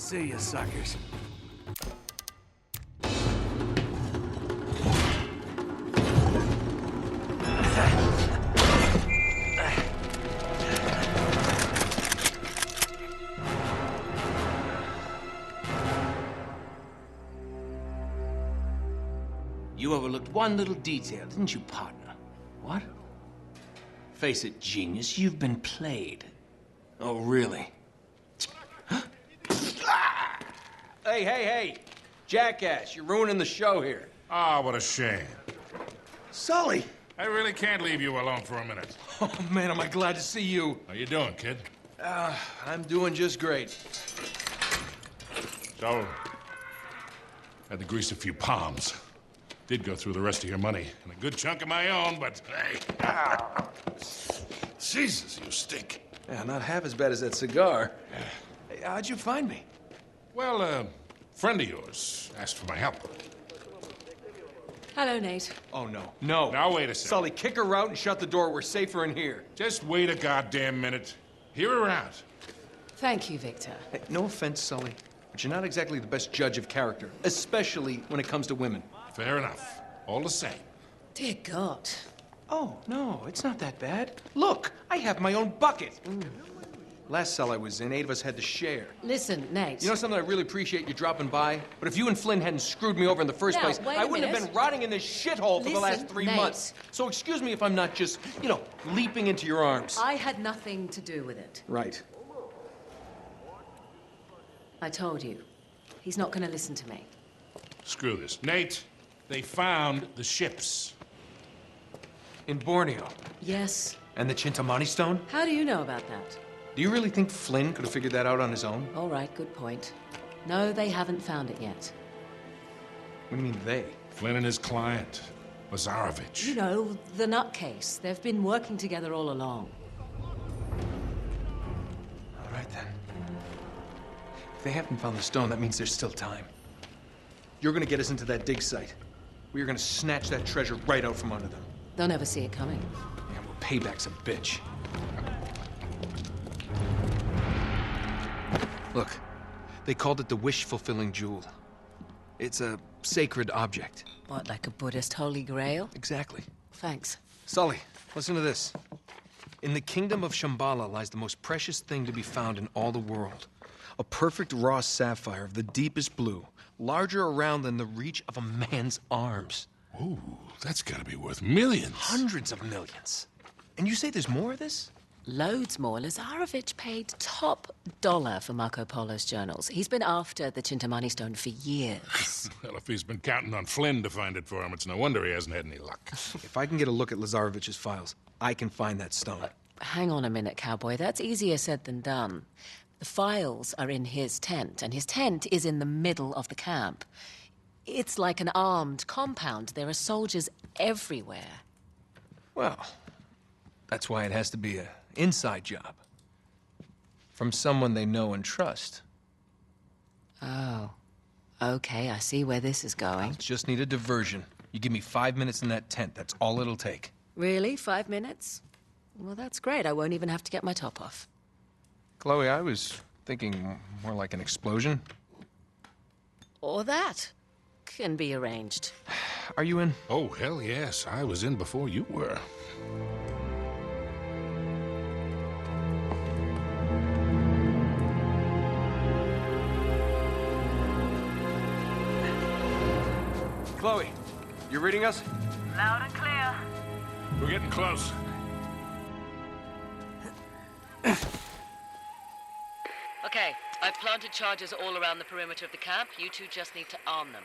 See ya, suckers. You overlooked one little detail, didn't you, partner? What? Face it, genius, you've been played. Oh, really? Hey! Jackass, you're ruining the show here. Ah, what a shame. Sully! I really can't leave you alone for a minute. Oh, man, am I glad to see you. How you doing, kid? I'm doing just great. So, had to grease a few palms. Did go through the rest of your money, and a good chunk of my own, but hey. Jesus, you stink. Yeah, not half as bad as that cigar. Hey, how'd you find me? Well, a friend of yours asked for my help. Hello, Nate. Oh, no. No. Now, wait a second. Sully, kick her out and shut the door. We're safer in here. Just wait a goddamn minute. Hear her out. Thank you, Victor. Hey, no offense, Sully, but you're not exactly the best judge of character, especially when it comes to women. Fair enough. All the same. Dear God. Oh, no, it's not that bad. Look, I have my own bucket. Last cell I was in, 8 of us had to share. Listen, Nate. You know something, I really appreciate you dropping by, but if you and Flynn hadn't screwed me over in the first Now, place, wait I a wouldn't have minute. been rotting in this shithole for the last Listen, 3 Nate. months. So excuse me if I'm not just, leaping into your arms. I had nothing to do with it. Right. I told you. He's not going to listen to me. Screw this. Nate, they found the ships. In Borneo. Yes. And the Chintamani stone? How do you know about that? Do you really think Flynn could have figured that out on his own? All right, good point. No, they haven't found it yet. What do you mean, they? Flynn and his client, Lazarovich. You know, the nutcase. They've been working together all along. All right, then. If they haven't found the stone, that means there's still time. You're gonna get us into that dig site. We are gonna snatch that treasure right out from under them. They'll never see it coming. Yeah, well, payback's a bitch. Look, they called it the wish-fulfilling jewel. It's a sacred object. What, like a Buddhist holy grail? Exactly. Thanks. Sully, listen to this. In the kingdom of Shambhala lies the most precious thing to be found in all the world. A perfect raw sapphire of the deepest blue, larger around than the reach of a man's arms. Ooh, that's gotta be worth millions. Hundreds of millions. And you say there's more of this? Loads more. Lazarovich paid top dollar for Marco Polo's journals. He's been after the Chintamani stone for years. Well, if he's been counting on Flynn to find it for him, it's no wonder he hasn't had any luck. If I can get a look at Lazarovich's files, I can find that stone. Hang on a minute, cowboy. That's easier said than done. The files are in his tent, and his tent is in the middle of the camp. It's like an armed compound. There are soldiers everywhere. Well, that's why it has to be an inside job. From someone they know and trust. Oh. Okay, I see where this is going. Just need a diversion. You give me 5 minutes in that tent, that's all it'll take. Really? 5 minutes? Well, that's great. I won't even have to get my top off. Chloe, I was thinking more like an explosion. Or that. Can be arranged. Are you in? Oh, hell yes. I was in before you were. Chloe, you reading us? Loud and clear. We're getting close. Okay, I've planted charges all around the perimeter of the camp. You two just need to arm them.